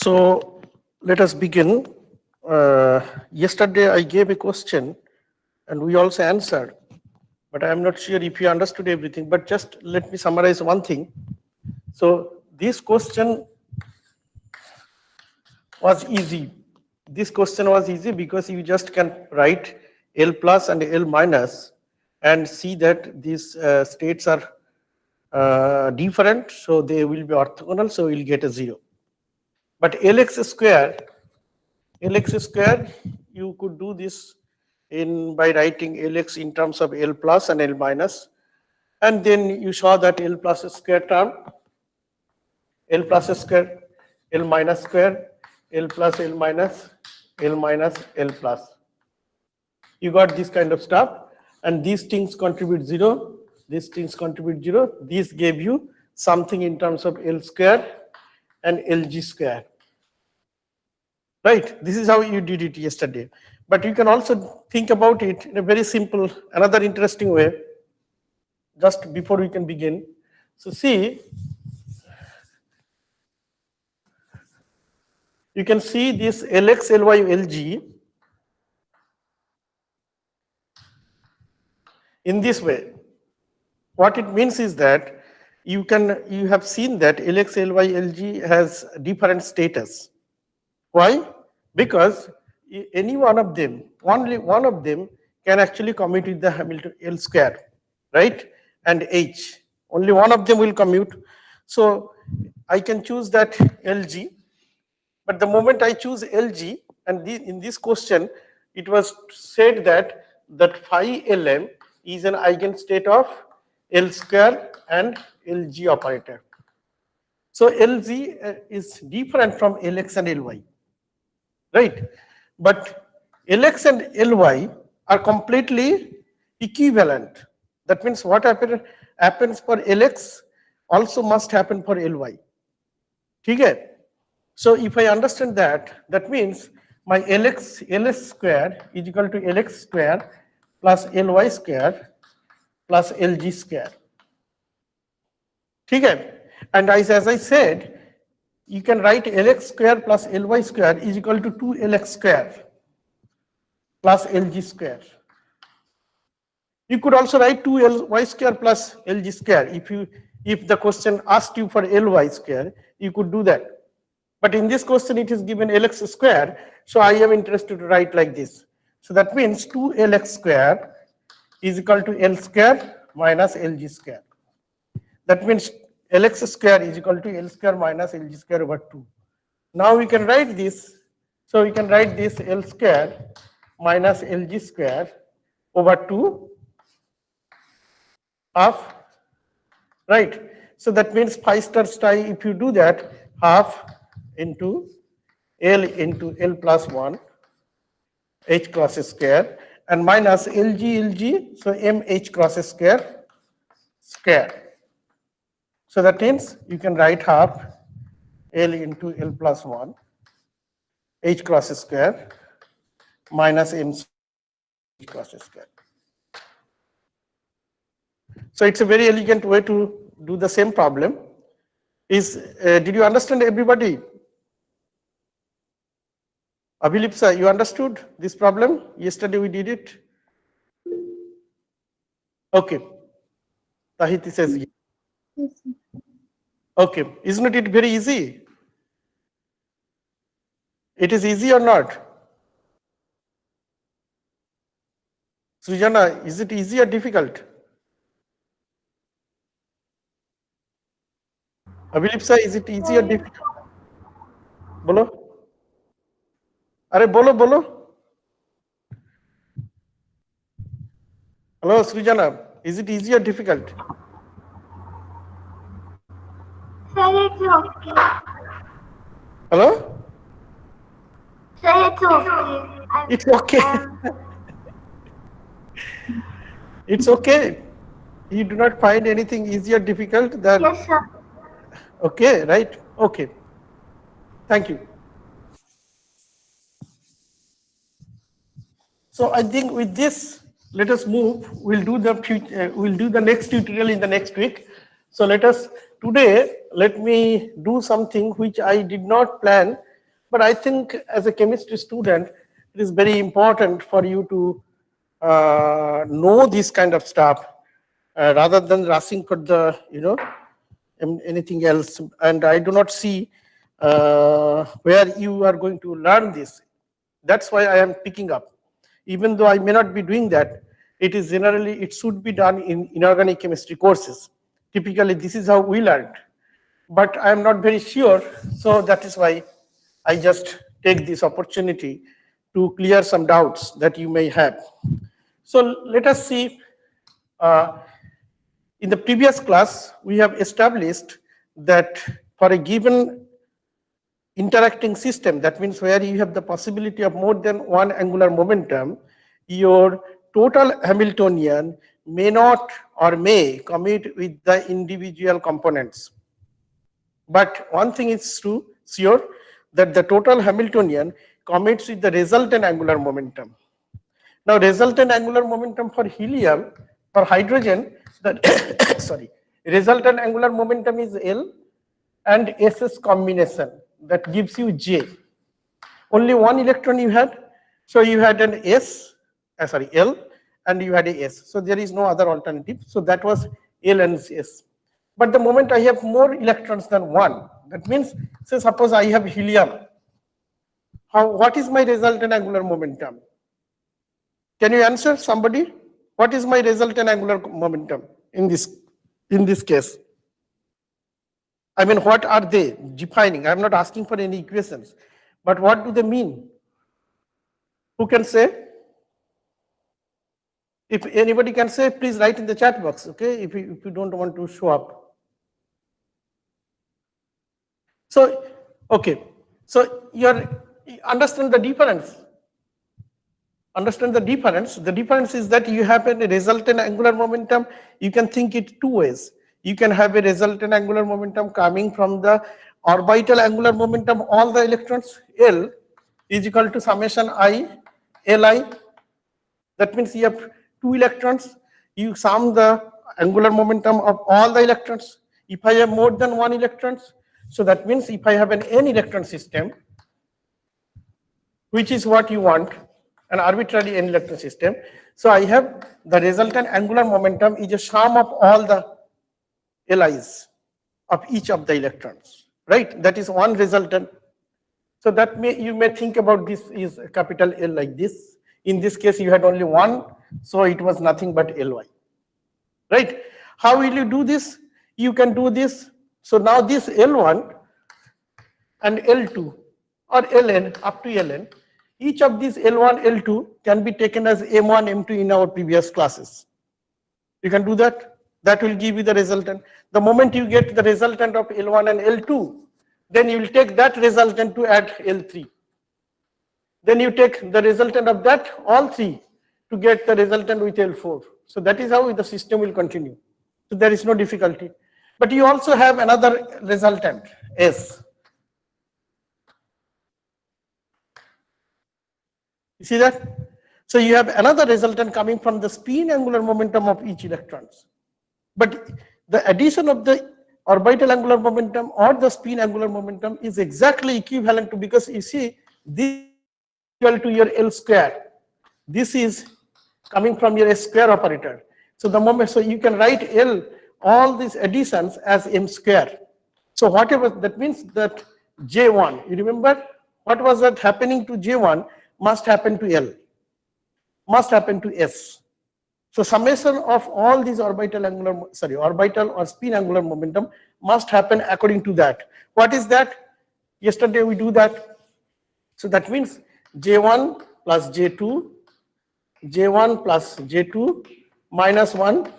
So let us begin. Yesterday I gave a question and we also answered, but I am not sure if you understood everything, but just let me summarize one thing. So this question was easy. This question was easy because you just can write L plus and L minus and see that these states are different, so they will be orthogonal, so we'll get a 0. But Lx square, you could do this by writing Lx in terms of L plus and L minus, and then you saw that L plus square term, L plus square, L minus square, L plus L minus, L minus L plus. You got this kind of stuff, and these things contribute 0, these things contribute 0. This gave you something in terms of L square and Lg square. Right? This is how you did it yesterday. But you can also think about it in a very simple, another interesting way, just before we can begin. So see, you can see this Lx, Ly, Lg in this way. What it means is that you have seen that Lx, Ly, Lg has different status. Why? Because any one of them, only one of them can actually commute with the Hamilton L square, right? And H. Only one of them will commute. So I can choose that Lg, but the moment I choose Lg, and in this question, it was said that phi Lm is an eigenstate of L square and Lg operator. So Lg is different from Lx and Ly. Right? But Lx and Ly are completely equivalent. That means what happens for Lx also must happen for Ly. Okay? So if I understand that, that means my Ls square is equal to Lx square plus Ly square plus Lg square. Okay? And as I said, you can write Lx square plus Ly square is equal to 2Lx square plus Lg square. You could also write 2Ly square plus Lg square. If the question asked you for Ly square, you could do that. But in this question, it is given Lx square, so I am interested to write like this. So that means 2Lx square is equal to L square minus Lg square. That means Lx square is equal to L square minus Lg square over 2. Now we can write this. So we can write this L square minus Lg square over 2 half, right? So that means phi star psi, if you do that, half into L plus 1 H cross square and minus Lg, so M H cross square. So that means you can write half L into L plus 1 H cross square minus M cross square. So it's a very elegant way to do the same problem. Did you understand, everybody? Abhilipsa, you understood this problem? Yesterday we did it. Okay. Tahiti says yes. Yes. Okay. Isn't it very easy? It is easy or not? Srijana, is it easy or difficult? Abhilipsa, is it easy or difficult? Bolo? Are bolo? Hello, Srijana, is it easy or difficult? Sir, it's okay. Hello? Sir, it's okay. It's okay. It's okay. You do not find anything easy or difficult? Yes, sir. Okay, right? Okay. Thank you. So I think with this, let us move. We'll do the next tutorial in the next week. So let me do something which I did not plan But I think as a chemistry student, it is very important for you to know this kind of stuff rather than rushing for the, anything else. And I do not see where you are going to learn this. That's why I am picking up. Even though I may not be doing that, it is generally, it should be done in inorganic chemistry courses. Typically, this is how we learned. But I am not very sure, so that is why I just take this opportunity to clear some doubts that you may have. So let us see, in the previous class, we have established that for a given interacting system, that means where you have the possibility of more than one angular momentum, your total Hamiltonian may not or may commute with the individual components. But one thing is sure, that the total Hamiltonian commutes with the resultant angular momentum. Now, resultant angular momentum for helium, for hydrogen, that sorry, resultant angular momentum is L and SS combination, that gives you J. Only one electron you had, so you had an L, and you had a S. So there is no other alternative. So that was L and S. But the moment I have more electrons than one, that means, say suppose I have helium. What is my resultant angular momentum? Can you answer, somebody? What is my resultant angular momentum in this case? I mean, what are they defining? I'm not asking for any equations, but what do they mean? Who can say? If anybody can say, please write in the chat box, okay? If you don't want to show up. So, okay. So you understand the difference. Understand the difference. The difference is that you have a resultant angular momentum. You can think it two ways. You can have a resultant angular momentum coming from the orbital angular momentum, all the electrons, L is equal to summation I, Li. That means you have two electrons. You sum the angular momentum of all the electrons. If I have more than one electrons, so that means if I have an n electron system, which is what you want, an arbitrary n electron system. So I have the resultant angular momentum is a sum of all the Li's of each of the electrons, right? That is one resultant. So that you may think about this is a capital L like this. In this case, you had only one, so it was nothing but Ly, right? How will you do this? You can do this. So now this L1 and L2 or Ln up to Ln, each of these L1, L2 can be taken as M1, M2 in our previous classes. You can do that. That will give you the resultant. The moment you get the resultant of L1 and L2, then you will take that resultant to add L3. Then you take the resultant of that, all three, to get the resultant with L4. So that is how the system will continue. So there is no difficulty. But you also have another resultant, S. You see that? So you have another resultant coming from the spin angular momentum of each electrons. But the addition of the orbital angular momentum or the spin angular momentum is exactly equivalent to, because you see, this is equal to your L square. This is coming from your S square operator. So the moment, so you can write L, all these additions as M square. So whatever, that means that J1, you remember what was that happening to J1 must happen to L, must happen to S. So summation of all these orbital or spin angular momentum must happen according to that. What is that? Yesterday we do that. So that means J1 plus J2, J1 plus J2 minus 1,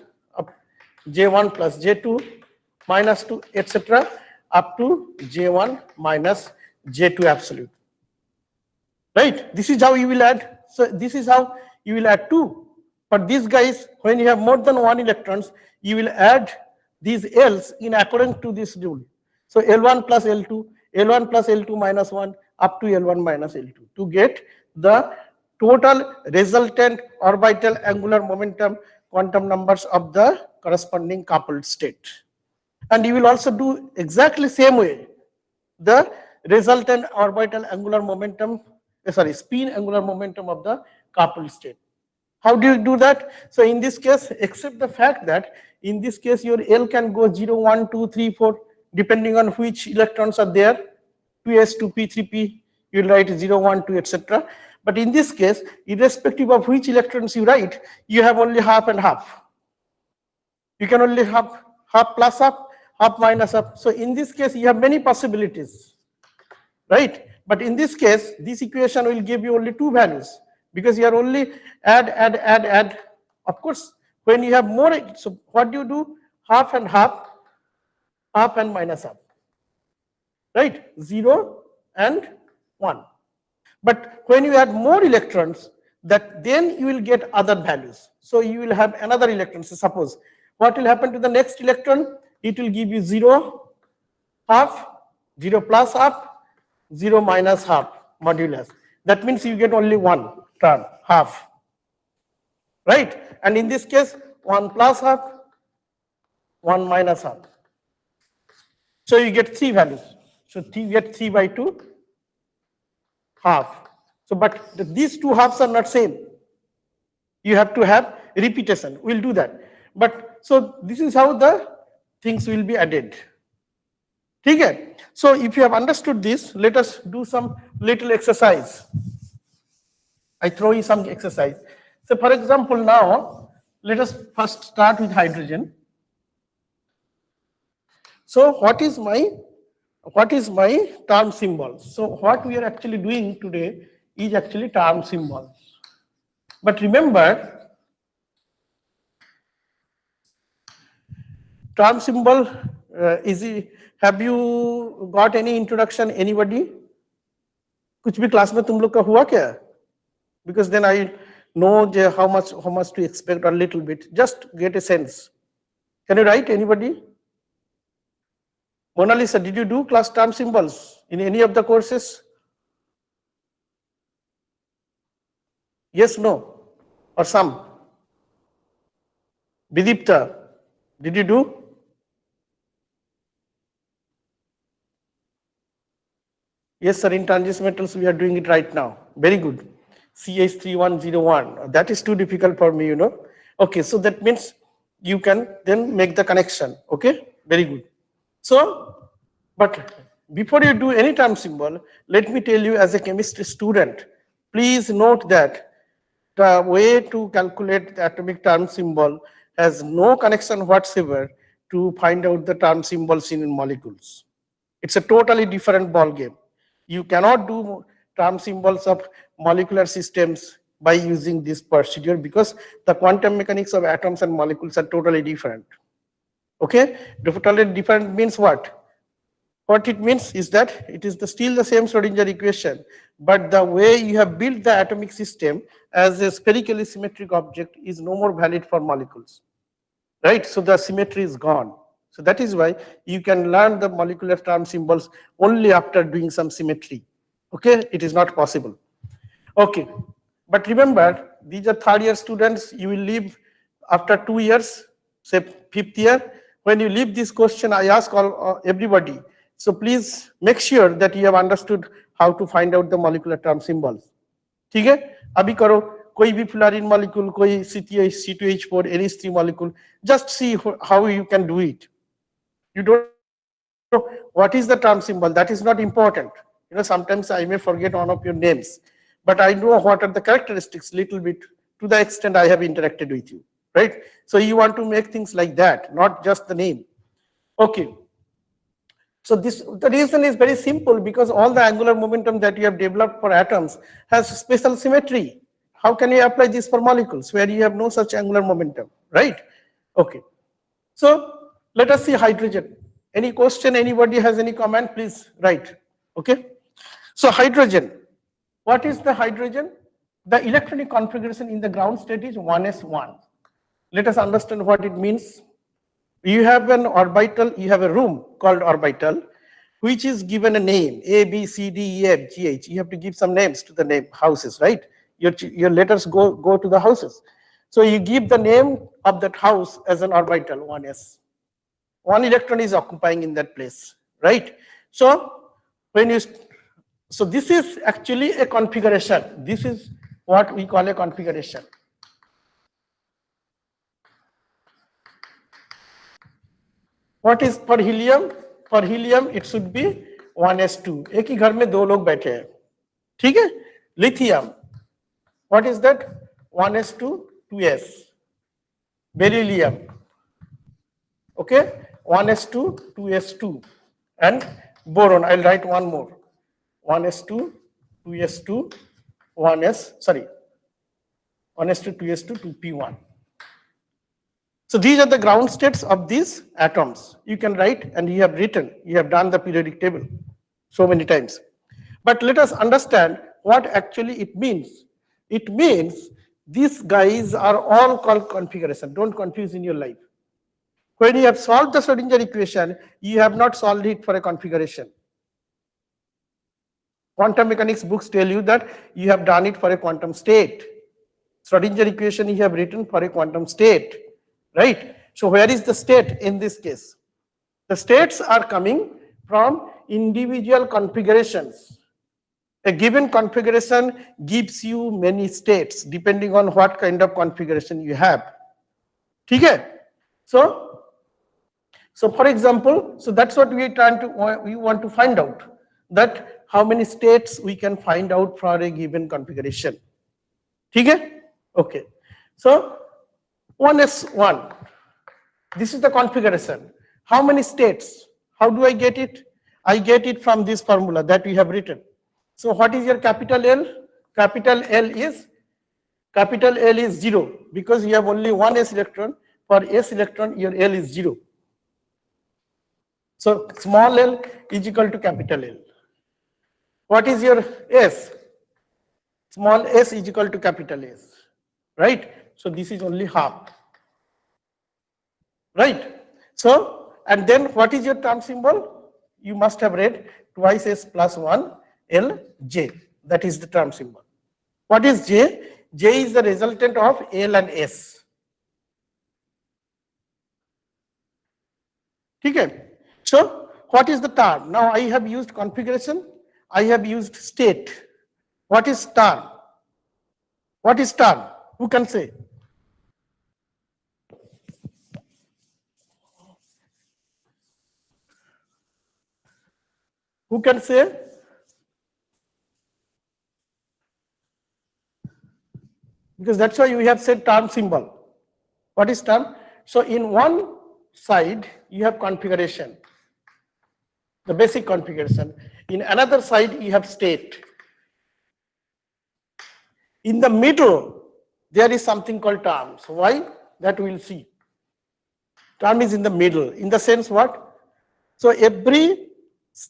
J1 plus J2 minus 2, etc. up to J1 minus J2 absolute. Right? This is how you will add. So this is how you will add 2. But these guys, when you have more than one electrons, you will add these L's in accordance to this rule. So L1 plus L2, L1 plus L2 minus 1 up to L1 minus L2 to get the total resultant orbital angular momentum quantum numbers of the corresponding coupled state. And you will also do exactly same way the resultant orbital angular momentum, spin angular momentum of the coupled state. How do you do that? So in this case, except the fact that in this case your L can go 0, 1, 2, 3, 4, depending on which electrons are there, 2s, 2p, 3p, you'll write 0, 1, 2, etc. But in this case, irrespective of which electrons you write, you have only half and half. You can only have half plus up, half minus up. So in this case, you have many possibilities, right? But in this case, this equation will give you only two values because you are only add. Of course, when you have more, so what do you do? Half and half, half and minus half, right? 0 and 1. But when you add more electrons, that then you will get other values. So you will have another electron. So suppose what will happen to the next electron? It will give you 0, half, 0 plus half, 0 minus half modulus. That means you get only one term, half, right? And in this case, 1 plus half, 1 minus half. So you get 3 values. So you get 3 by 2, half. So, but these two halves are not same. You have to have repetition. We'll do that. But so this is how the things will be added. Okay? So if you have understood this, let us do some little exercise. I throw you some exercise. So for example, now let us first start with hydrogen. So what is my term symbol? So what we are actually doing today is actually term symbols. But remember, term symbol have you got any introduction? Anybody? कुछ भी class में तुम लोग का हुआ क्या? Because then I know how much to expect, or a little bit. Just get a sense. Can you write? Anybody? Mona Lisa, did you do class term symbols in any of the courses? Yes, no, or some? Vidipta, did you do? Yes, sir, in transition metals we are doing it right now. Very good. CH3101. That is too difficult for me, you know. Okay, so that means you can then make the connection. Okay, very good. So, but before you do any term symbol, let me tell you as a chemistry student, please note that the way to calculate the atomic term symbol has no connection whatsoever to find out the term symbols in molecules. It's a totally different ball game. You cannot do term symbols of molecular systems by using this procedure because the quantum mechanics of atoms and molecules are totally different. Okay, totally different means what? What it means is that it is still the same Schrodinger equation, but the way you have built the atomic system as a spherically symmetric object is no more valid for molecules, right? So the symmetry is gone. So that is why you can learn the molecular term symbols only after doing some symmetry. Okay, it is not possible. Okay, but remember, these are third year students. You will leave after 2 years, say 5th year. When you leave this question, I ask everybody. So please make sure that you have understood how to find out the molecular term symbols. ठीक है? अभी करो कोई भी fluorine molecule, कोई C2H4, NH3 molecule. Just see how you can do it. You don't know what is the term symbol. That is not important. You know, sometimes I may forget one of your names, but I know what are the characteristics little bit to the extent I have interacted with you, right? So you want to make things like that, not just the name. Okay. So the reason is very simple, because all the angular momentum that you have developed for atoms has special symmetry. How can you apply this for molecules where you have no such angular momentum, right? Okay. So let us see hydrogen. Any question? Anybody has any comment? Please write. Okay. So hydrogen. What is the hydrogen? The electronic configuration in the ground state is 1s1. Let us understand what it means. You have an orbital, you have a room called orbital, which is given a name, A, B, C, D, E, F, G, H. You have to give some names to the name houses, right? Your letters go to the houses. So you give the name of that house as an orbital, 1s. One electron is occupying in that place, right? So when you, so this is actually a configuration. This is what we call a configuration. What is for helium? For helium, it should be 1s2. एक ही घर में दो लोग बैठे हैं, ठीक है? Lithium, what is that? 1s2, 2s. Beryllium, okay, 1s2, 2s2. And boron, I'll write one more. 1s2, 2s2, 1s2, 2s2, 2p1. So these are the ground states of these atoms. You can write, and you have written, you have done the periodic table so many times. But let us understand what actually it means. It means these guys are all called configuration. Don't confuse in your life. When you have solved the Schrodinger equation, you have not solved it for a configuration. Quantum mechanics books tell you that you have done it for a quantum state. Schrodinger equation you have written for a quantum state, right? So where is the state in this case? The states are coming from individual configurations. A given configuration gives you many states depending on what kind of configuration you have. Okay? So for example, so that's what we want to find out, that how many states we can find out for a given configuration. Okay? Okay. So 1s1. This is the configuration. How many states? How do I get it? I get it from this formula that we have written. So what is your capital L? Capital L is 0 because you have only one s electron. For s electron, your L is 0. So small l is equal to capital L. What is your s? Small s is equal to capital S, right? So this is only half, right? So, and then what is your term symbol? You must have read twice s plus 1 L J. That is the term symbol. What is J? J is the resultant of L and S. Okay. So what is the term? Now I have used configuration. I have used state. What is term? What is term? Who can say? Who can say? Because that's why we have said term symbol. What is term? So in one side, you have configuration, the basic configuration. In another side, you have state. In the middle, there is something called term. So why? That we will see. Term is in the middle. In the sense what? So every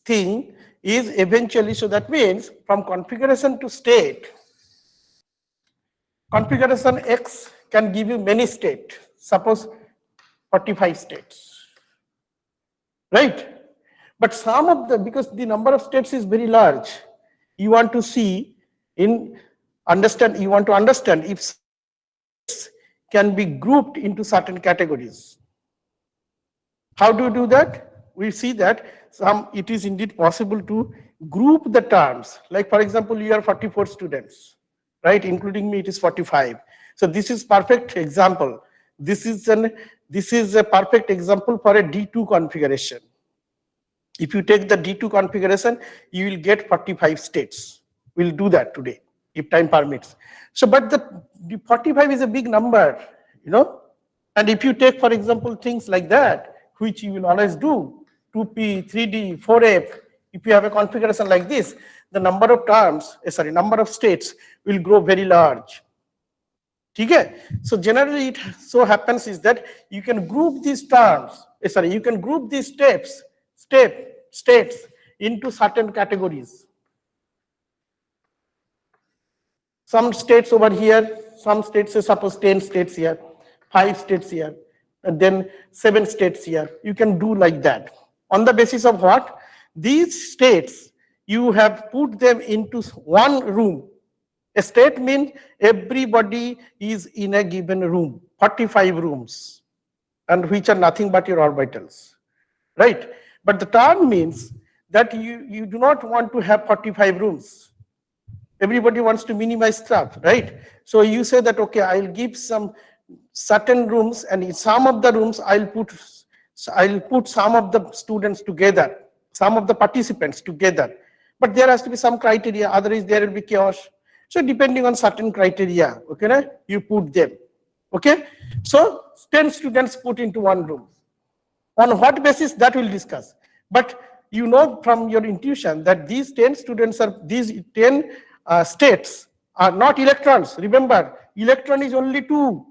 thing is eventually, so that means from configuration to state, configuration X can give you many states. Suppose 45 states, right? But some of the, because the number of states is very large, you want to see in understand, you want to understand if states can be grouped into certain categories. How do you do that? We see that it is indeed possible to group the terms. Like for example, you are 44 students, right? Including me, it is 45. So this is perfect example. This is a perfect example for a D2 configuration. If you take the D2 configuration, you will get 45 states. We'll do that today, if time permits. So, but the 45 is a big number, you know. And if you take, for example, things like that, which you will always do, 2p, 3d, 4f, if you have a configuration like this, the number of terms, number of states will grow very large. Okay? So generally it so happens is that you can group these terms, you can group these states into certain categories. Some states over here, some states, suppose 10 states here, 5 states here, and then 7 states here. You can do like that. On the basis of what? These states, you have put them into one room. A state means everybody is in a given room, 45 rooms, and which are nothing but your orbitals, right? But the term means that you do not want to have 45 rooms. Everybody wants to minimize stuff, right? So you say that, okay, I'll give some certain rooms, and in some of the rooms I'll put some of the students together, some of the participants together. But there has to be some criteria, otherwise there will be chaos. So depending on certain criteria, okay, you put them. Okay, so 10 students put into one room. On what basis, that we'll discuss. But you know from your intuition that these 10 students are, these 10 states are not electrons. Remember, electron is only 2.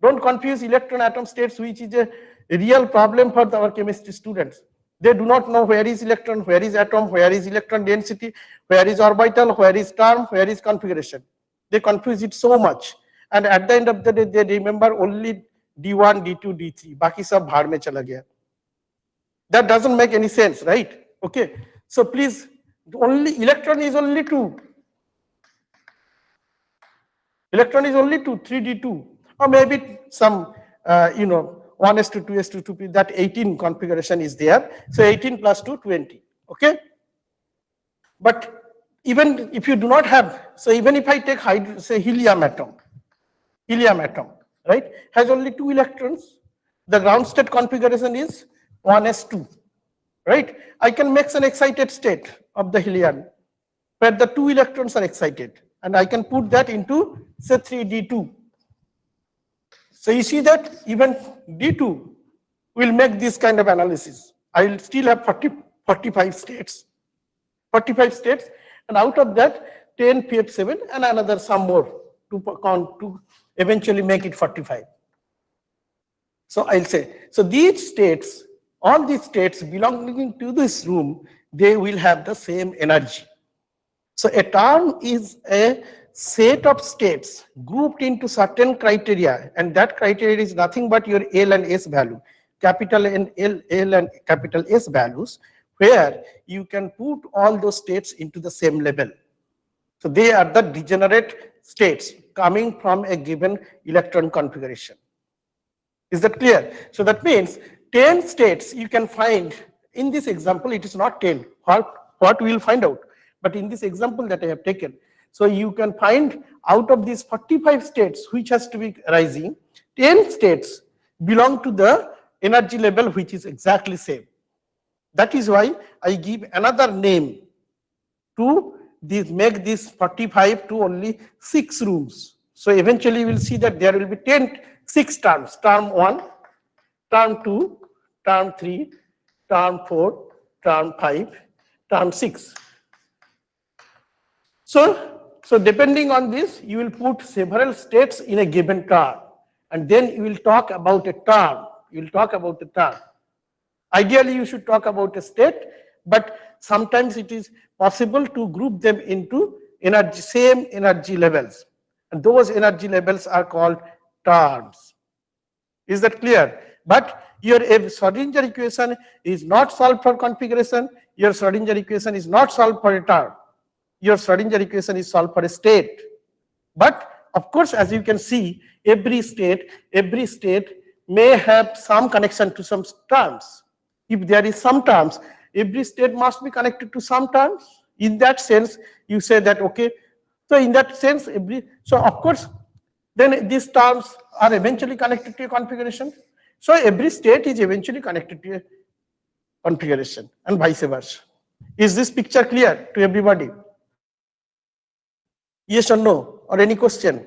Don't confuse electron atom states, which is a real problem for our chemistry students. They do not know where is electron, where is atom, where is electron density, where is orbital, where is term, where is configuration. They confuse it so much. And at the end of the day, they remember only D1, D2, D3. Baki sab bhar mein chala gaya. That doesn't make any sense, right? Okay. So please, only electron is only 2. Electron is only 2, 3D2. Or maybe some, 1s to 2s to 2p, that 18 configuration is there. So 18 plus 2, 20. Okay. But even if you do not have, so even if I take say helium atom, right, has only 2 electrons. The ground state configuration is 1s2, right? I can make an excited state of the helium where the 2 electrons are excited, and I can put that into, say, 3d2. So you see that even d2 will make this kind of analysis. I will still have 45 states, and out of that 10 pF7 and another some more to count to eventually make it 45. So I'll say, so these states, all these states belonging to this room, they will have the same energy. So a term is a set of states grouped into certain criteria, and that criteria is nothing but your L and S value, capital L and capital S values, where you can put all those states into the same level. So they are the degenerate states coming from a given electron configuration. Is that clear? So that means 10 states you can find in this example. It is not 10. What we will find out. But in this example that I have taken, so you can find out of these 45 states which has to be rising, 10 states belong to the energy level which is exactly same. That is why I give another name to this, make this 45 to only 6 rooms. So eventually you will see that there will be 6 terms, term 1, term 2, term 3, term 4, term 5, term 6. So depending on this, you will put several states in a given term, and then you will talk about a term. You will talk about a term. Ideally, you should talk about a state, but sometimes it is possible to group them into same energy levels, and those energy levels are called terms. Is that clear? But your Schrodinger equation is not solved for configuration. Your Schrodinger equation is not solved for a term. Your Schrodinger equation is solved for a state. But of course, as you can see, every state may have some connection to some terms. If there is some terms, every state must be connected to some terms. In that sense, you say that, okay, so in that sense, so of course, then these terms are eventually connected to a configuration. So every state is eventually connected to a configuration and vice versa. Is this picture clear to everybody? Yes or no? Or any question?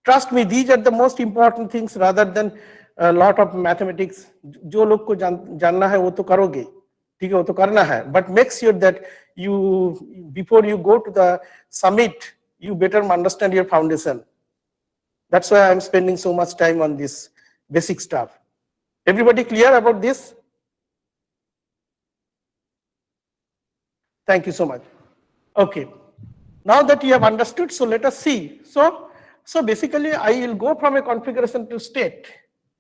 Trust me, these are the most important things rather than a lot of mathematics. जो लोग को जानना है वो तो करोगे, ठीक है, वो तो करना है. But make sure that you, before you go to the summit, you better understand your foundation. That's why I'm spending so much time on this basic stuff. Everybody clear about this? Thank you so much. Okay. Now that you have understood, so let us see. So basically, I will go from a configuration to state,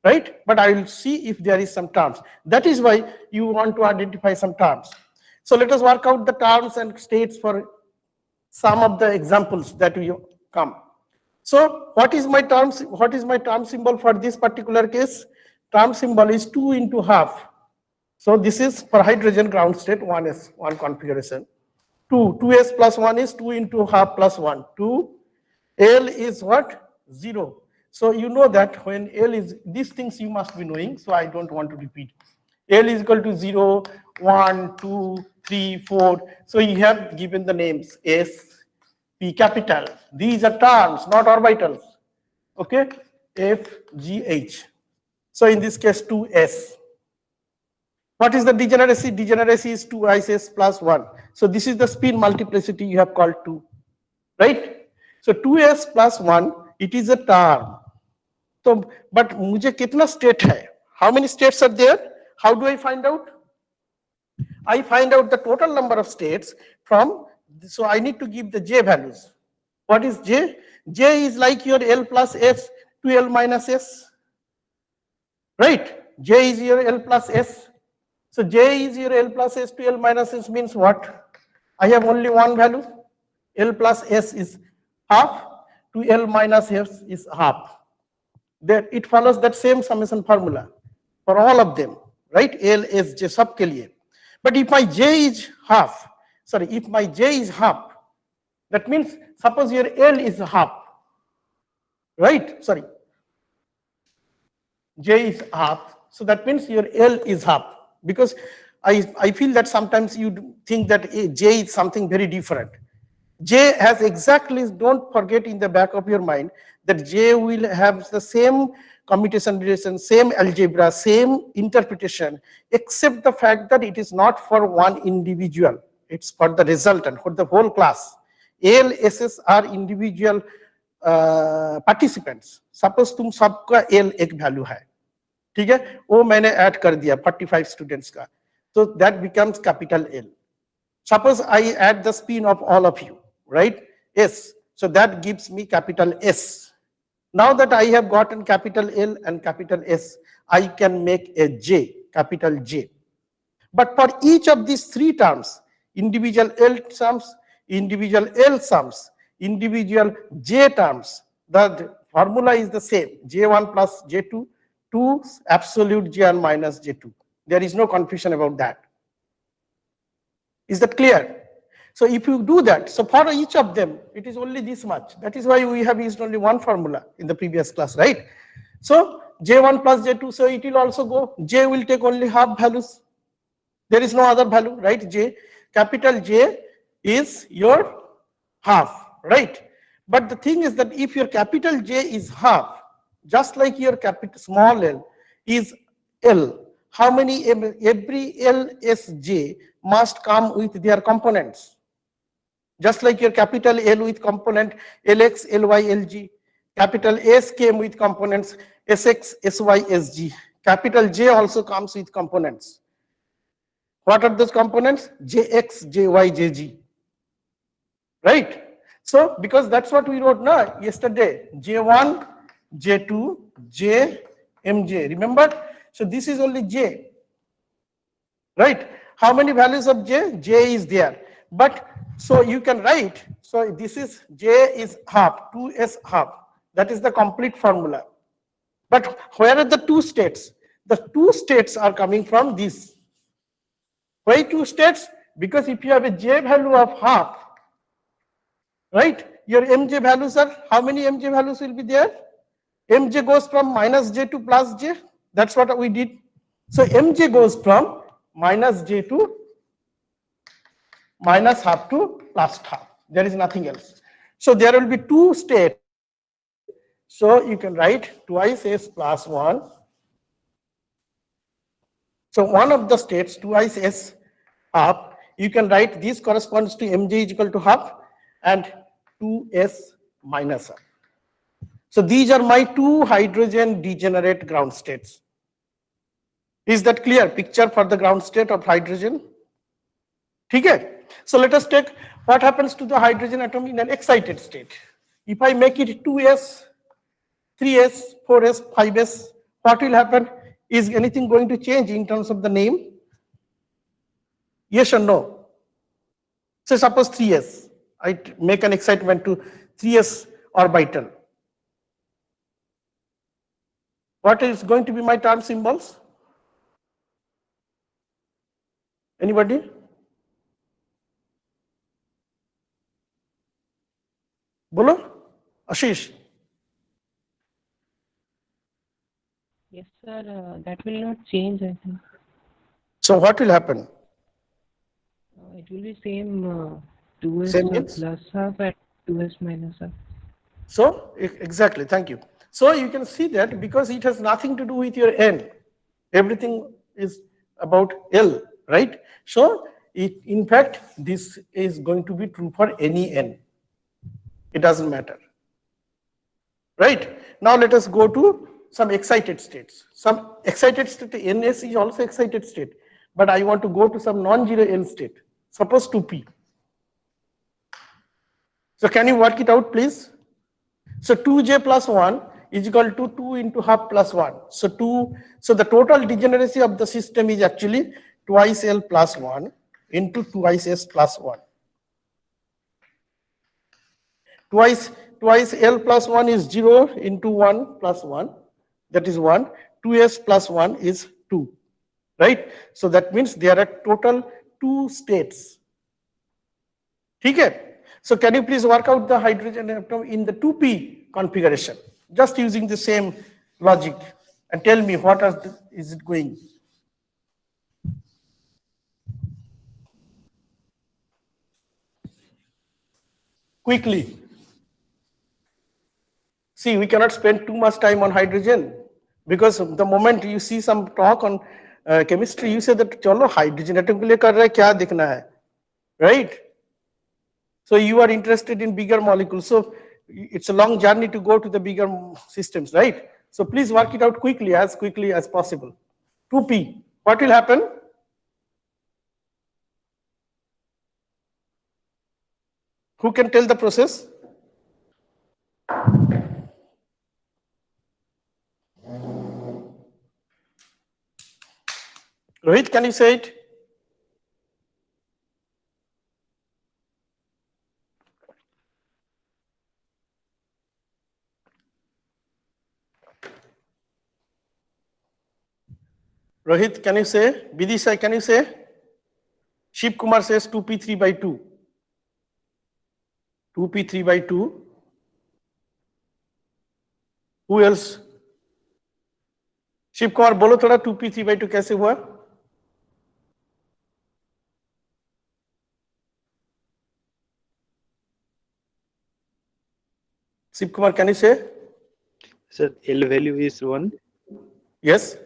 right? But I will see if there is some terms. That is why you want to identify some terms. So let us work out the terms and states for some of the examples that will come. So what is my term symbol for this particular case? Term symbol is 2 into half. So this is for hydrogen ground state, 1s, one configuration. 2s plus 1 is 2 into half plus 1. 2, L is what? 0. So you know that when L is, these things you must be knowing, so I don't want to repeat. L is equal to 0, 1, 2, 3, 4. So you have given the names S, P capital. These are terms, not orbitals. Okay? F, G, H. So in this case, 2s. What is the degeneracy? Degeneracy is 2s plus 1. So this is the spin multiplicity you have called 2. Right? So 2s plus 1, it is a term. So, but मुझे कितना state है? How many states are there? How do I find out? I find out the total number of states from, so I need to give the j values. What is j? J is like your L plus S to L minus S. Right? J is your L plus S. So j is your L plus S to L minus S means what? I have only one value. L plus S is half to L minus S is half. That it follows that same summation formula for all of them, right? L, S, J sub ke liye. But if my J is half, sorry, if my J is half, that means suppose your L is half, right? Sorry, J is half. So that means your L is half, because I feel that sometimes you think that J is something very different. J has exactly, don't forget in the back of your mind that J will have the same commutation relation, same algebra, same interpretation, except the fact that it is not for one individual. It's for the resultant, for the whole class. L, SS are individual participants. Suppose तुम सबका L एक value है, ठीक है? वो मैंने add कर दिया 45 students का, so that becomes capital L. Suppose I add the spin of all of you, right? S. So that gives me capital S. Now that I have gotten capital L and capital S, I can make a J, capital J. But for each of these three terms, individual L sums, individual L sums, individual J terms, the formula is the same, J1 plus J2, 2 absolute J1 minus J2. There is no confusion about that. Is that clear? So if you do that, so for each of them, it is only this much. That is why we have used only one formula in the previous class, right? So J1 plus J2, so it will also go, J will take only half values. There is no other value, right? J, capital J is your half, right? But the thing is that if your capital J is half, just like your capital small l is L, how many, every LSJ must come with their components. Just like your capital L with component LX, LY, LG. Capital S came with components SX, SY, SG. Capital J also comes with components. What are those components? JX, JY, JG. Right? So, because that's what we wrote now yesterday. J1, J2, J, MJ. Remember? So this is only J. Right? How many values of J? J is there. But so you can write, so this is J is half, 2s half. That is the complete formula. But where are the two states? The two states are coming from this. Why two states? Because if you have a J value of half, right, your MJ values are, how many MJ values will be there? MJ goes from minus J to plus J. That's what we did. So MJ goes from minus J to minus half to plus half. There is nothing else. So there will be two states. So you can write twice S plus 1. So one of the states, twice S half, you can write this corresponds to MJ is equal to half and 2S minus half. So these are my two hydrogen degenerate ground states. Is that clear picture for the ground state of hydrogen? Okay. So let us take what happens to the hydrogen atom in an excited state. If I make it 2s, 3s, 4s, 5s, what will happen? Is anything going to change in terms of the name? Yes or no? So suppose 3s, I make an excitement to 3s orbital. What is going to be my term symbols? Anybody? Bolo? Ashish? Yes, sir. That will not change, I think. So what will happen? It will be same 2s Same means? plus half and 2s minus half. So, exactly, thank you. So you can see that because it has nothing to do with your n, everything is about L, right? So, in fact, this is going to be true for any n. It doesn't matter, right? Now let us go to some excited states. Some excited state, NS is also excited state, but I want to go to some non-zero N state. Suppose 2p. So can you work it out, please? So 2j plus 1 is equal to 2 into half plus 1. So the total degeneracy of the system is actually twice L plus 1 into twice S plus 1. Twice L plus 1 is 0 into 1 plus 1, that is 1. 2S plus 1 is 2, right? So that means there are total 2 states. Okay? So can you please work out the hydrogen atom in the 2p configuration, just using the same logic, and tell me what is it going? Quickly. See, we cannot spend too much time on hydrogen because the moment you see some talk on chemistry, you say that chalo hydrogen atom ke liye kar raha hai, kya dikhna hai, right? So you are interested in bigger molecules. So it's a long journey to go to the bigger systems, right? So please work it out quickly as possible. 2p. What will happen? Who can tell the process? Rohit, can you say it? Rohit, can you say? Bidisha, can you say? Shiv Kumar says 2p 3 by 2. 2p 3 by 2. Who else? Shiv Kumar बोलो थोड़ा 2p 3 by 2 कैसे हुआ? Shiv Kumar, can you say? Sir, L value is 1 Yes.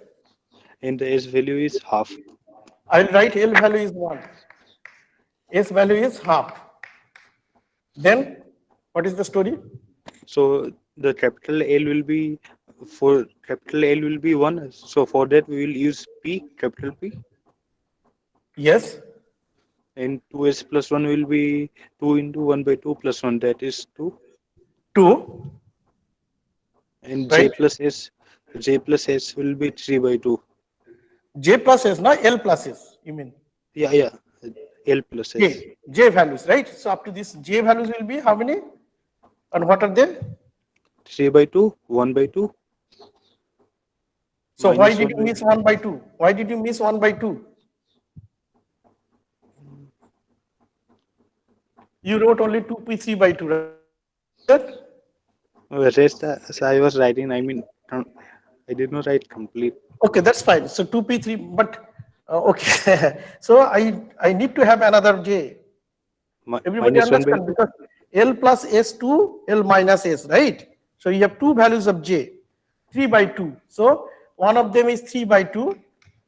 and the S value is half. I'll write L value is 1. S value is half. Then what is the story? So the capital L will be for capital L will be 1. So for that we will use P, capital P. Yes. And 2S plus 1 will be 2 into 1 by 2 plus 1, that is 2. 2. And Right. J plus S will be 3 by 2. J plus S, not L plus S, you mean? Yeah. L plus S. J values, right? So up to this J values will be how many? And what are they? 3 by 2, 1 by 2. So why minus did 1 you by miss 1 by 2? Why did you miss 1 by 2? You wrote only 2p 3 by 2, right? Rest so I was writing, I mean, I did not write complete. Okay, that's fine. So 2p3, but okay. So I need to have another j. Everybody Minus 1 by understand? Because L plus S to L minus S, right? So you have two values of j, 3 by 2. So one of them is 3 by 2,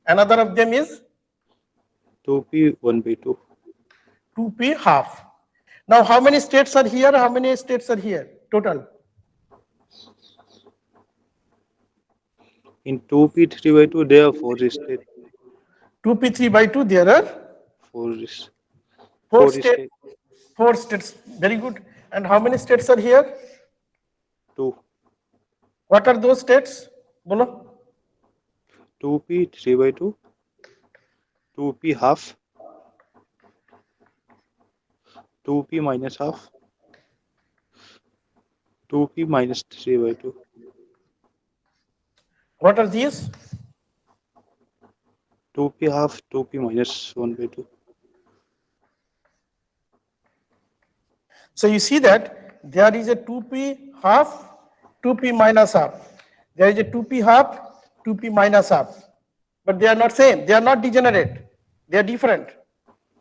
another of them is 2p 1 by 2. 2p half. Now how many states are here? How many states are here total? In 2p 3 by 2 there are 4 states. 2p 3 by 2, there are 4 four states. states. 4 states. Very good. And how many states are here? 2. What are those states? Bolo. 2p 3 by 2. 2p half. 2p minus half. 2p minus 3 by 2. What are these? 2p half 2p minus 1 by 2. So you see that there is a 2p half, 2p minus half. There is a 2p half, 2p minus half. But they are not same. They are not degenerate. They are different.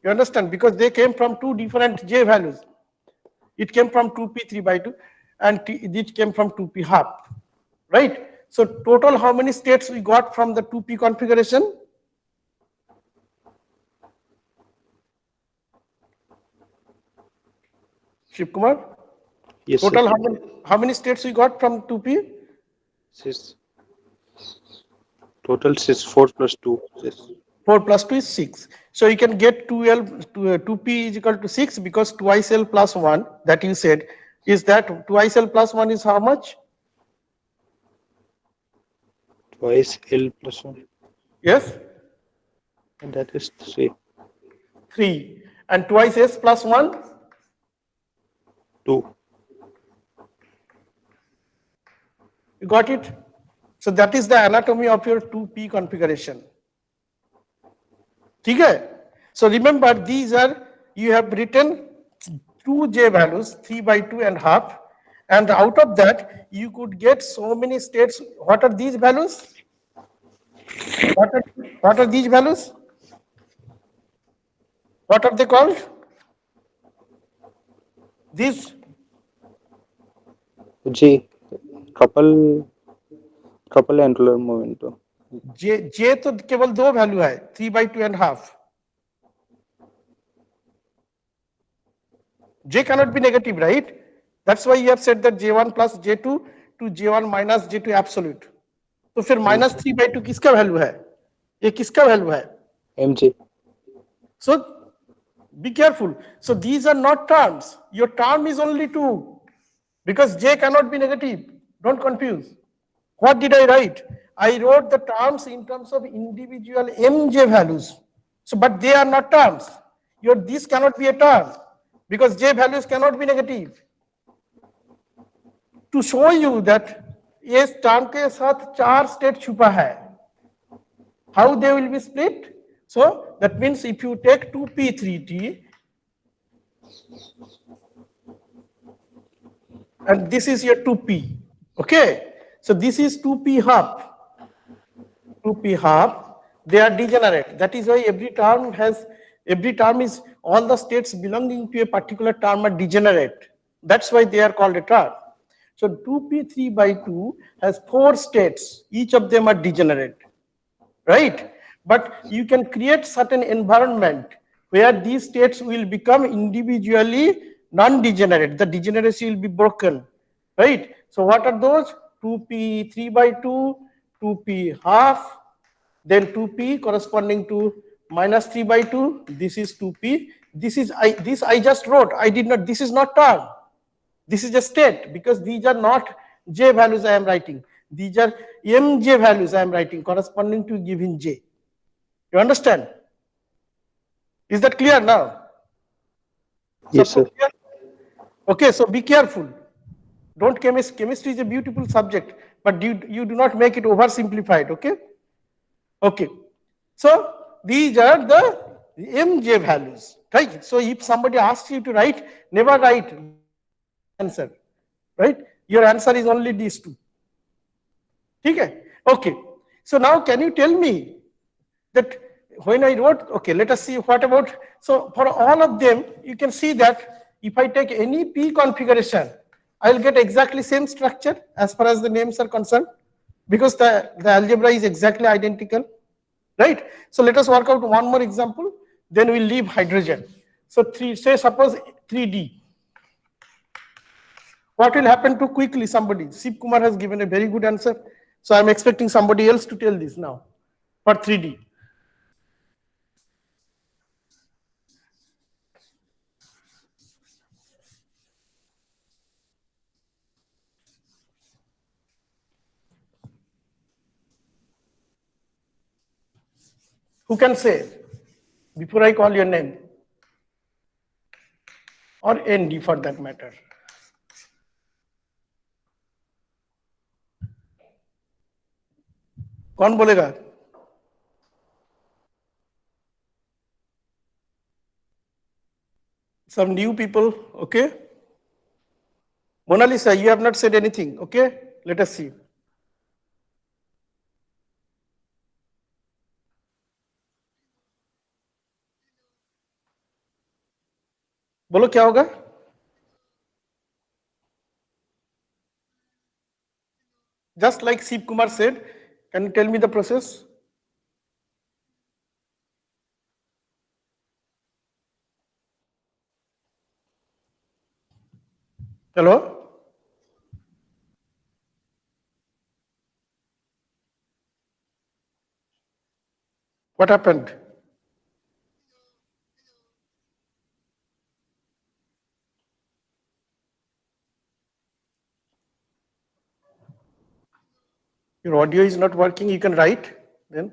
You understand? Because they came from two different j values. It came from 2p 3 by 2 and it came from 2p half. Right? So total how many states we got from the 2p configuration? Shiv Kumar? Yes, Total sir. how many states we got from 2p? Six. Total is 4 plus 2. Yes. 4 plus 2 is 6. So you can get 2p is equal to 6 because twice L plus 1 that you said is that twice L plus 1 is how much? Twice L plus 1. Yes, And that is 3. 3. And twice S plus 1? 2. You got it? So that is the anatomy of your 2p configuration. Okay? So remember these are, you have written two j values, 3 by 2 and half. And out of that, you could get so many states. What are these values? What are these values? What are they called? These G. Couple angular momentum. j तो केवल दो value है 3 by 2 and half. J cannot be negative, right? That's why you have said that J1 plus J2 to J1 minus J2 absolute. तो फिर minus 3 by 2 किसका value है? ये किसका वैल्यू है? MJ. So be careful. So these are not terms. Your term is only 2 because J cannot be negative. Don't confuse. What did I write? I wrote the terms in terms of individual MJ values. So, but they are not terms. This cannot be a term because J values cannot be negative. To show you that इस term के साथ 4 state छुपा है. How they will be split? So that means if you take 2p3t and this is your 2p, okay? So this is 2p half. 2p half, they are degenerate. That is why every term is all the states belonging to a particular term are degenerate. That's why they are called a term. So 2p3 by 2 has 4 states. Each of them are degenerate, right? But you can create certain environment where these states will become individually non-degenerate. The degeneracy will be broken, right? So what are those? 2p3 by 2, 2p half, then 2p corresponding to minus 3 by 2. This is 2p. This I just wrote. I did not. This is not term. This is a state because these are not j values I am writing. These are mj values I am writing corresponding to given j. You understand? Is that clear now? Yes, sir. Okay, so be careful. Don't chemistry is a beautiful subject, but you do not make it oversimplified, okay? Okay. So these are the mj values, right? So if somebody asks you to write, never write answer, right? Your answer is only these two. Okay. So now can you tell me that when I wrote, okay, let us see what about, so for all of them, you can see that if I take any P configuration, I'll get exactly same structure as far as the names are concerned because the algebra is exactly identical, right? So let us work out one more example, then we'll leave hydrogen. So say suppose 3D. What will happen to quickly somebody? Shiv Kumar has given a very good answer. So I'm expecting somebody else to tell this now for 3D. Who can say before I call your name? Or ND for that matter. कौन बोलेगा? Some new people, okay? Mona Lisa, you have not said anything, okay? Let us see. बोलो क्या होगा? Just like Shiv Kumar said, can you tell me the process? Hello? What happened? Your audio is not working, you can write then.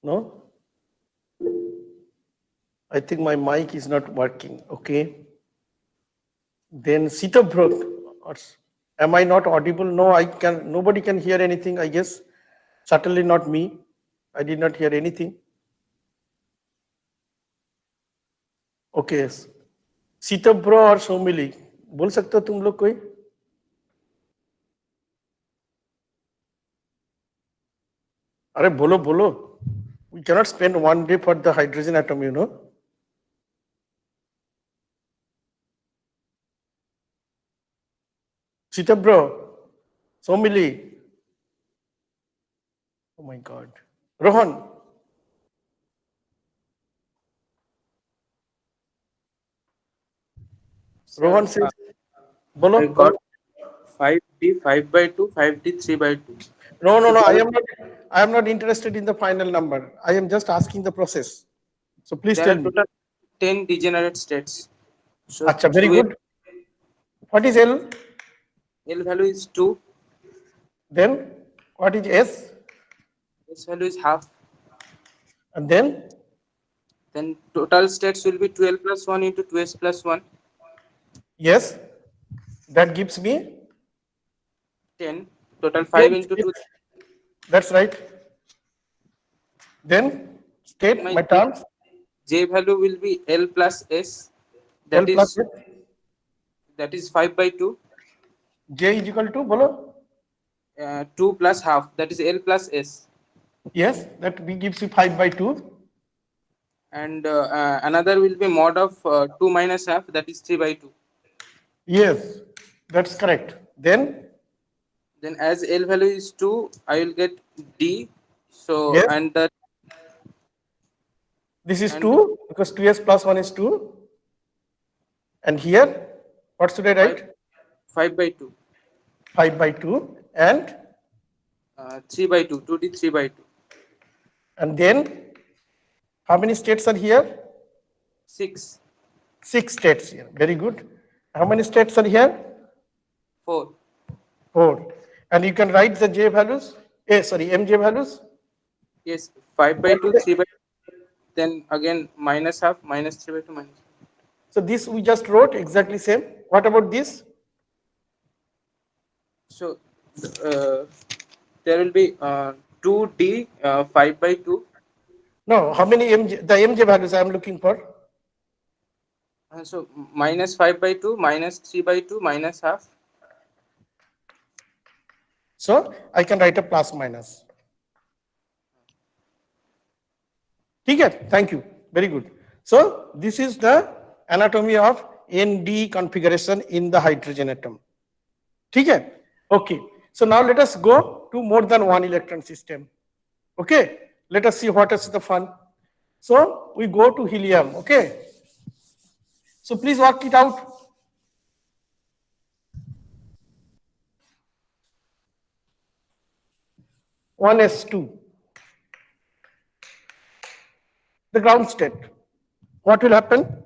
No? I think my mic is not working, okay? Then Sita Bro, am I not audible? No, nobody can hear anything, I guess. Certainly not me. I did not hear anything. Okay. Sita Bro और सोमिली बोल सकते हो तुम लोग कोई? अरे बोलो बोलो. We cannot spend one day for the hydrogen atom, you know. Sita Bro, Somili. Oh my God. Rohan. Rohan says, Bolo. I got 5D 5 by 2, 5D 3 by 2. No. I am not interested in the final number. I am just asking the process. So please There tell are me. total 10 degenerate states. So Acha, very good. What is L? L value is 2, Then what is S? S value is half. And then Then total states will be 12 plus 1 into 2s plus 1, yes, that gives me 10. Total 5 into 2. That's right. Then state my terms. J value will be L plus S. L That plus is 5 by 2. J is equal to bolo. 2 plus half. That is L plus S. Yes, that gives you 5 by 2. And another will be mod of 2 minus half. That is 3 by 2. Yes, that's correct. Then As L value is 2, I will get D. So yes, and that this is and 2 because 2s plus 1 is 2. And here, what should I write? 5 by 2. 5 by 2 and 3 by 2. 2D 3 by 2. and then how many states are here? 6. 6 states here. Very good. How many states are here? 4. 4. And you can write the J values. MJ values. Yes. 5 by 2, 3 by 2. Then again minus half, minus 3 by 2, minus. So this we just wrote exactly same. What about this? So there will be 2D 5 by 2. No, how many the MJ values I am looking for? So minus 5 by 2, minus 3 by 2, minus half. So I can write a plus minus. Okay, thank you. Very good. So this is the anatomy of ND configuration in the hydrogen atom. Okay. Okay. So now let us go to more than one electron system. Okay. Let us see what is the fun. So we go to helium. Okay. So please work it out. One S2. The ground state. What will happen?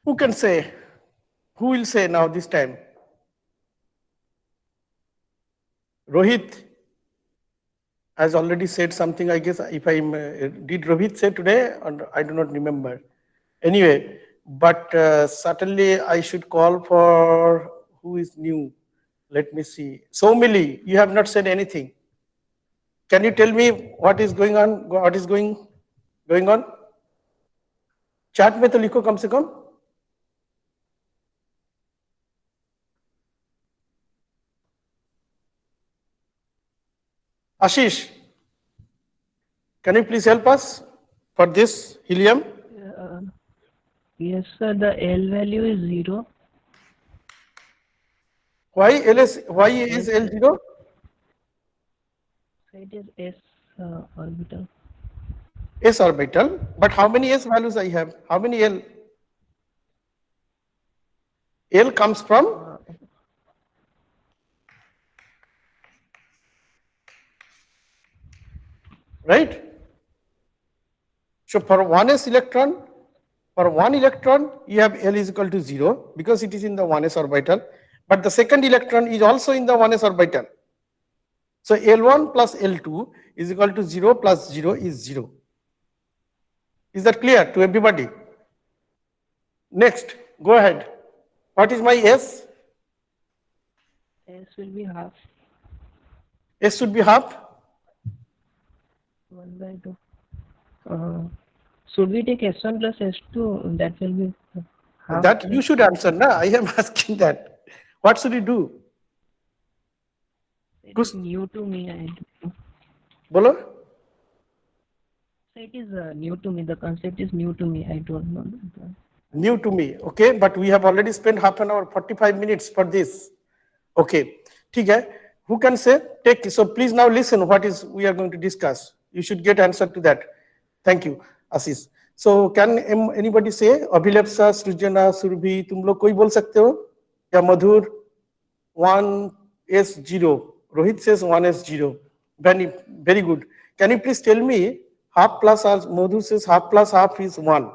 Who can say? Who will say now this time? Rohit has already said something, I guess, if I'm, did Rohit say today? Or I do not remember. Anyway, but certainly I should call for who is new. Let me see. Somili, you have not said anything. Can you tell me what is going on? What is going on? Chat में तो लिखो कम से कम. Ashish, can you please help us for this helium? Yes, sir. The L value is 0. Why is L0? So it is S orbital. S orbital. But how many S values I have? How many L? L comes from right? So for one electron, you have L is equal to 0 because it is in the 1s orbital. But the second electron is also in the 1s orbital. So L1 plus L2 is equal to 0 plus 0 is 0. Is that clear to everybody? Next, go ahead. What is my S? S will be half. S should be half. 1 by 2. Should we take S1 plus S2? That will be half. That you should answer. Na? I am asking that. What should we do? It is new to me. I don't know. Bolo? So it is new to me. The concept is new to me. I don't know. New to me. Okay, but we have already spent half an hour, 45 minutes for this. Okay. ठीक है. Who can say? Take. So please now listen what is we are going to discuss. You should get answer to that. Thank you, Ashish. So can anybody say? Abhilepsa, Srujana, Surbhi, तुम लोग कोई बोल सकते हो? या मधुर? 1s0. Rohit says 1s0. Very good. Can you please tell me half plus half? Madhu says half plus half is 1.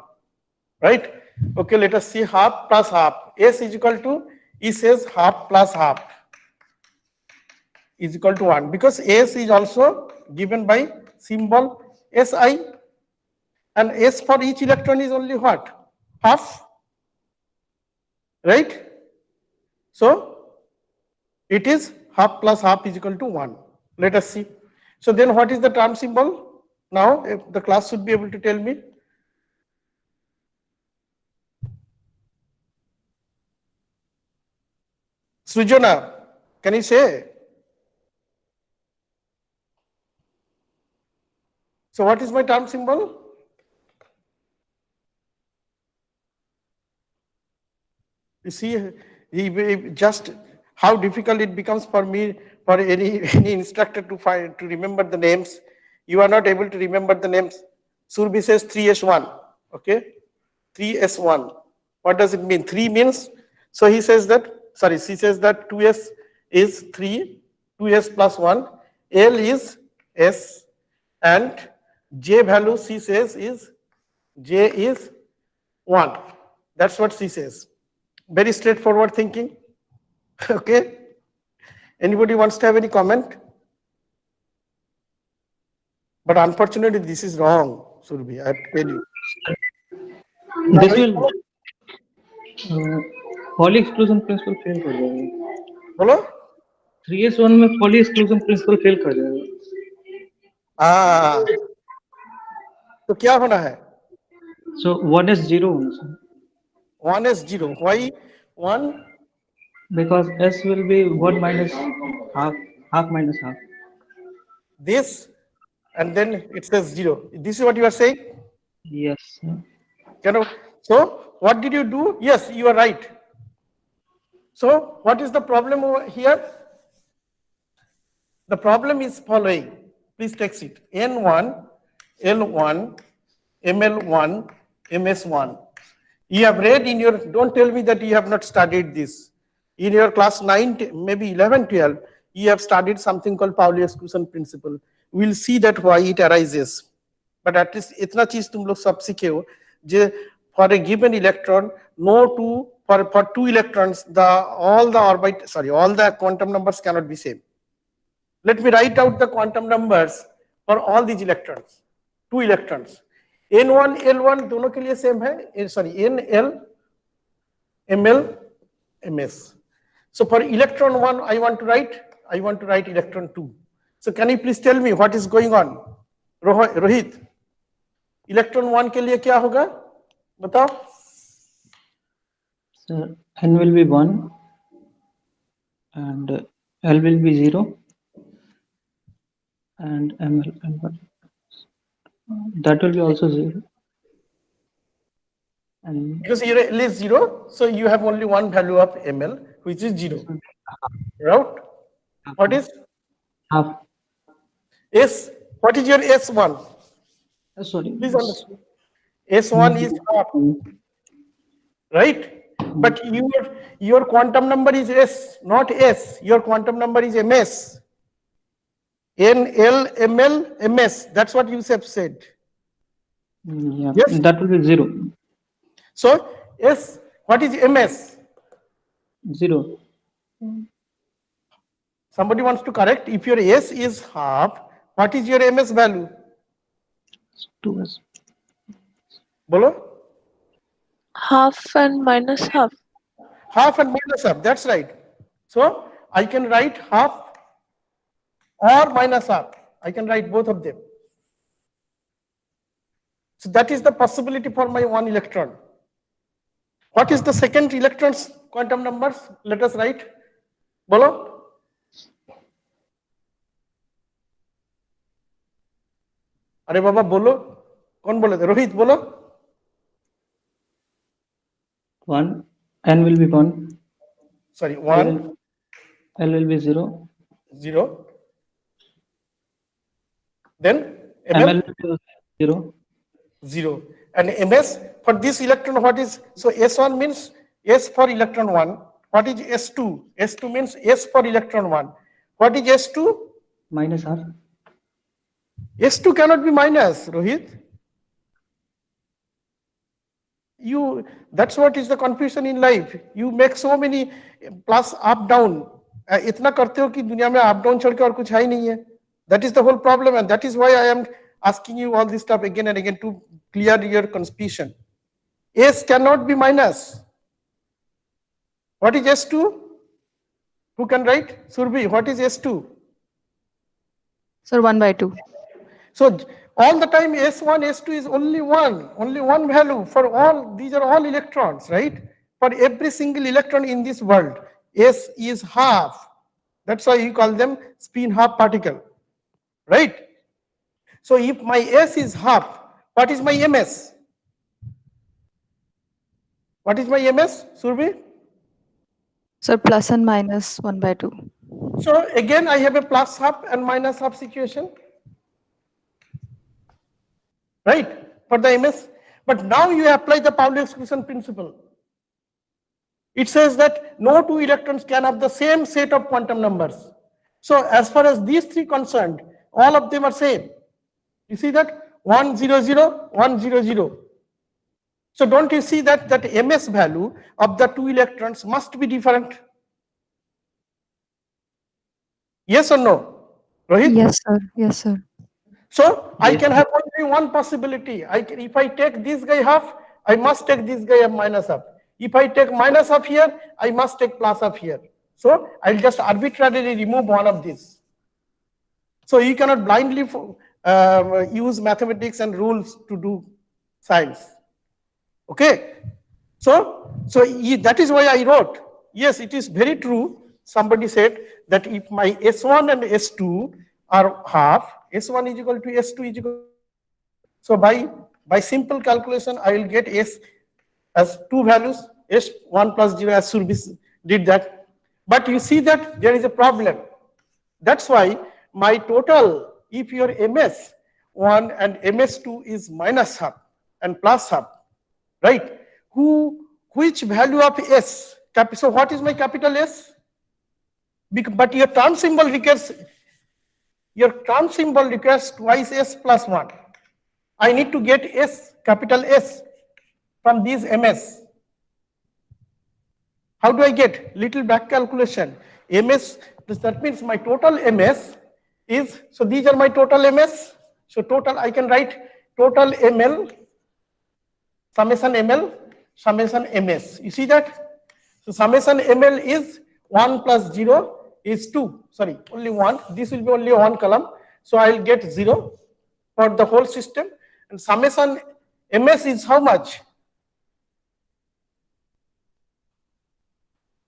Right? Okay, let us see half plus half. S is equal to, he says half plus half is equal to 1 because S is also given by symbol Si and S for each electron is only what? Half. Right? So it is half plus half is equal to 1. Let us see. So then what is the term symbol? Now if the class should be able to tell me. Srijana, can you say? So what is my term symbol? You see, just how difficult it becomes for me, for any instructor to remember the names. You are not able to remember the names. Surbi says 3s1. Okay, 3s1. What does it mean? 3 means. So he says that. Sorry, she says that 2s is 3, 2s plus 1, L is S, and J value she says is J is 1. That's what she says. Very straightforward thinking. Okay. Anybody wants to have any comment? But unfortunately, this is wrong, Surbi. I have to tell you. This will Pauli exclusion principle fail कर जाएगा. बोलो. 3s1 में Pauli exclusion principle fail कर जाएगा. तो क्या होना है? So 1s0 होना चाहिए. 1s0. Why 1? Because s will be 1 minus half, half minus half. This, and then it says 0. This is what you are saying? Yes. So what did you do? Yes, you are right. So what is the problem over here? The problem is following. Please text it. N1, L1, ML1, MS1. You have read in your, don't tell me that you have not studied this. In your class 9, maybe 11, 12, you have studied something called Pauli exclusion principle. We'll see that why it arises. But at least इतना चीज तुम लोग सब सीखे हो जे for a given electron, for two electrons, all the quantum numbers cannot be same. Let me write out the quantum numbers for all these electrons, 2 electrons. N1, L1 दोनों के लिए same है, sorry, NL, ML, MS. So for electron 1, I want to write electron 2. So can you please tell me what is going on? Rohit, electron 1 के लिए क्या होगा? बताओ. So N will be 1 and L will be 0 and ML L1. That will be also 0. And Because your L is 0, so you have only one value of ML, which is 0. Right? What is half. S? What is your S1? Sorry. Please understand. S1 is half, right? But your quantum number is S, not S. Your quantum number is MS. NL, ML, MS. That's what you have said. Yeah, Yes. that will be 0. So S, what is MS? 0. Somebody wants to correct. If your S is half, what is your MS value? 2s. Bolo? Half and minus half. Half and minus half. That's right. So I can write half or minus half. I can write both of them. So that is the possibility for my one electron. What is the second electron's quantum numbers? Let us write. Bolo? अरे बाबा बोलो, कौन बोले थे? रोहित बोलो. 1. N will be 1. Sorry, 1, L will be 0. 0. Then ML ML, will be 0. 0. And MS, for this electron, what is, so S1 means S for electron 1. What is S2? S2 means S for electron 1. What is S2? Minus half. S2 cannot be minus, Rohit. That's what is the confusion in life. You make so many plus up down. इतना करते हो कि दुनिया में up down छोड़ के और कुछ है ही नहीं है. That is the whole problem, and that is why I am asking you all this stuff again and again to clear your confusion. S cannot be minus. What is S2? Who can write? Surbi, what is S2? Sir, 1/2. So all the time S1, S2 is only one value for all, these are all electrons, right? For every single electron in this world, S is half. That's why you call them spin half particle, right? So if my S is half, what is my MS? What is my MS, Surbi? Sir, plus and minus 1/2. So again, I have a plus half and minus half situation, right, for the MS. But now you apply the Pauli exclusion principle. It says that no two electrons can have the same set of quantum numbers. So as far as these three concerned, all of them are same. You see that 1 0 0 1 0 0. So don't you see that MS value of the two electrons must be different? Yes or no, Rohit? Yes, sir. Yes, sir. So I can have only one possibility. If I take this guy half, I must take this guy minus half. If I take minus half here, I must take plus half here. So I'll just arbitrarily remove one of these. So you cannot blindly use mathematics and rules to do science. Okay? So that is why I wrote. Yes, it is very true. Somebody said that if my S1 and S2 are half, S1 is equal to S2 is equal. So by simple calculation, I will get S as two values, S1 plus 0, as Surbi did that. But you see that there is a problem. That's why my total, if your MS1 and MS2 is minus half and plus half, right? Which value of S? So what is my capital S? But your term symbol requires twice S plus 1. I need to get S, capital S, from these MS. How do I get? Little back calculation. MS, that means my total MS is, so these are my total MS. So total, I can write total ML, summation ML, summation MS. You see that? So summation ML is 1 plus 0 is 2. Sorry, only 1. This will be only one column. So I'll get 0 for the whole system. And summation MS is how much?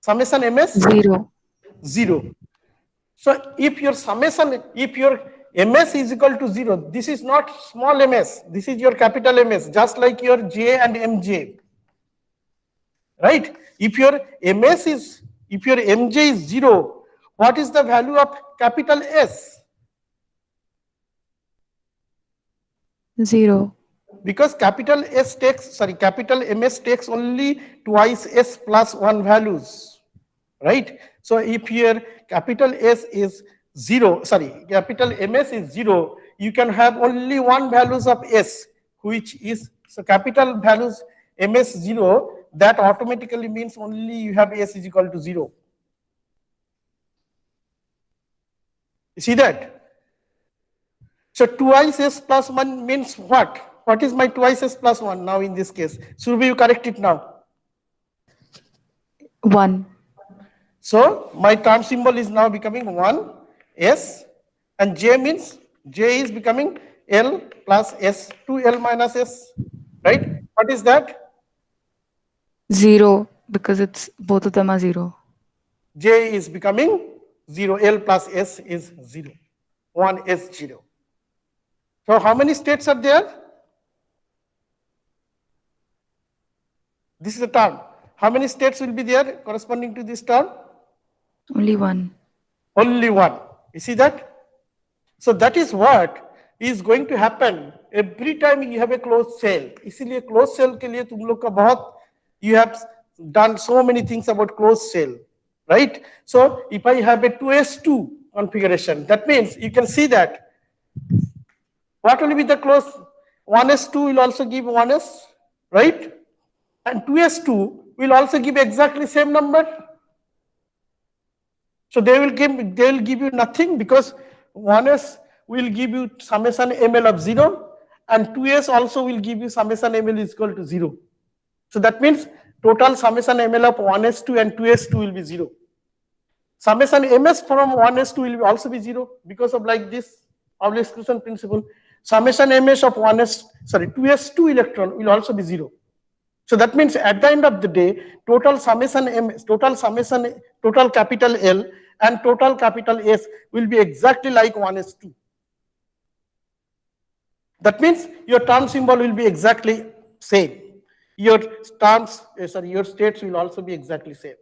Summation MS? 0. 0. So if your summation, if your MS is equal to 0, this is not small ms, this is your capital MS, just like your J and MJ. Right? If your MS is, if your MJ is 0, what is the value of capital S? 0. Because capital S takes, sorry, capital MS takes only twice S plus 1 values. Right? So if your capital S is 0, sorry, capital MS is 0, you can have only one values of S, which is, so capital values MS 0, that automatically means only you have S is equal to 0. You see that? So twice S plus 1 means what? What is my twice S plus 1 now in this case? Surabhi, you correct it now. 1. So my term symbol is now becoming 1 S, and J means J is becoming L plus S, 2L minus S, right? What is that? 0, because it's both of them are 0. J is becoming 0, L plus S is 0, 1 S 0. So how many states are there? This is the term. How many states will be there corresponding to this term? Only 1. Only 1. You see that? So that is what is going to happen every time you have a closed cell. इसीलिए closed cell के लिए तुम लोग का बहुत, you have done so many things about closed cell, right? So if I have a 2s2 configuration, that means you can see that what will be the closed, 1s2 will also give 1s, right? And 2s2 will also give exactly same number. So they will give you nothing, because 1s will give you summation ML of 0, and 2s also will give you summation ML is equal to 0. So that means total summation ML of 1s2 and 2s2 will be 0. Summation MS from 1s2 will also be 0 because of like this Pauli exclusion principle. Summation MS of 2s2 electron will also be 0. So that means at the end of the day, total summation MS, total capital L and total capital S will be exactly like 1s2. That means your term symbol will be exactly same. Your your states will also be exactly same.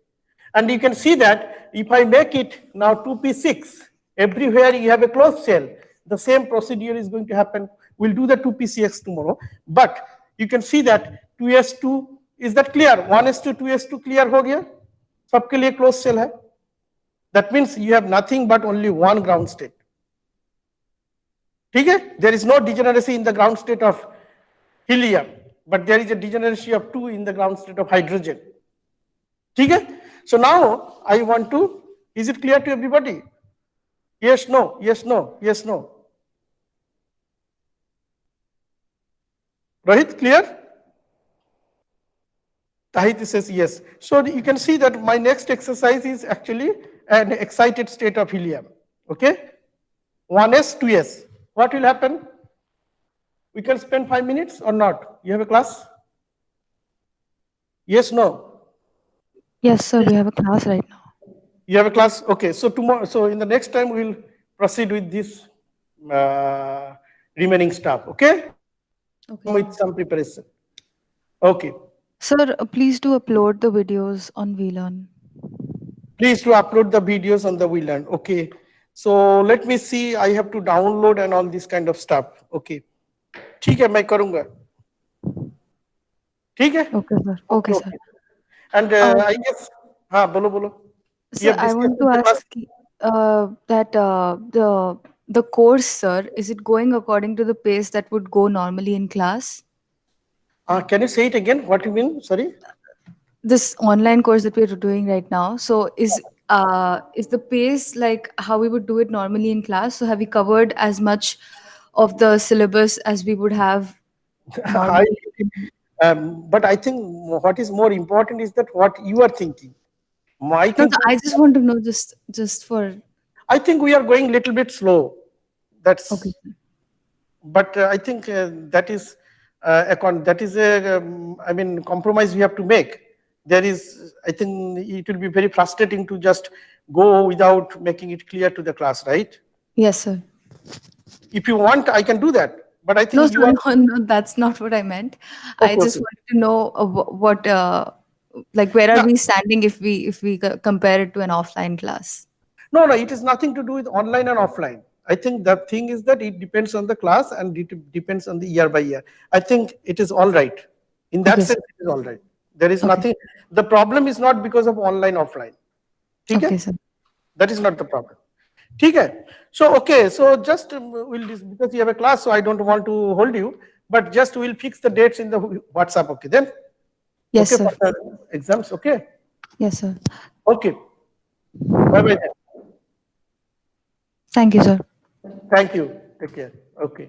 And you can see that if I make it now 2p6, everywhere you have a closed cell, the same procedure is going to happen. We'll do the 2p6 tomorrow, but you can see that 2s2, is that clear? 1s2, 2s2 clear ho gaya? Sabke liye closed cell hai. That means you have nothing but only one ground state. Okay? There is no degeneracy in the ground state of helium, but there is a degeneracy of 2 in the ground state of hydrogen. Okay? So now I want to, is it clear to everybody? Yes, no, yes, no, yes, no. Rohit, clear? Tahiti says yes. So you can see that my next exercise is actually an excited state of helium. Okay? 1s, 2s. What will happen? We can spend 5 minutes or not? You have a class? Yes, no? Yes, sir, we have a class right now. You have a class? Okay, so tomorrow, so in the next time we'll proceed with this remaining stuff, okay? Okay. With some preparation. Okay. Sir, please do upload the videos on VLearn. Please to upload the videos on the VLearn. Okay. So let me see, I have to download and all this kind of stuff. Okay. ठीक है, मैं करूँगा. ठीक है? Okay, sir. Okay, sir. And I guess, हाँ, बोलो. Sir, I want to ask that the course, sir, is it going according to the pace that would go normally in class? Can you say it again? What you mean? Sorry. This online course that we're doing right now, so is is the pace like how we would do it normally in class? So have we covered as much of the syllabus as we would have I, normally? but I think what is more important is that what you are thinking. My No, thinking, no, I just want to know just for I think we are going little bit slow. That's, okay. but I think that is that is a I mean compromise we have to make. There is, I think it will be very frustrating to just go without making it clear to the class, right? Yes, sir. If you want, I can do that. But I No, think you sir, are no, that's not what I meant. I okay. just Okay. wanted to know what like where are Yeah. we standing if we compare it to an offline class? No, no, it is nothing to do with online and offline. I think the thing is that it depends on the class and it depends on the year by year. I think it is all right. In that Okay, sir. sense, it is all right. There is Okay. nothing. The problem is not because of online, offline. Okay, Okay? sir. That is not the problem. Okay. So, okay. So just because you have a class, so I don't want to hold you, but just we'll fix the dates in the WhatsApp. Okay, then? Yes, Okay, sir. for the exams. Okay. Yes, sir. Okay. Bye-bye. Thank you, sir. Thank you. Take care. Okay.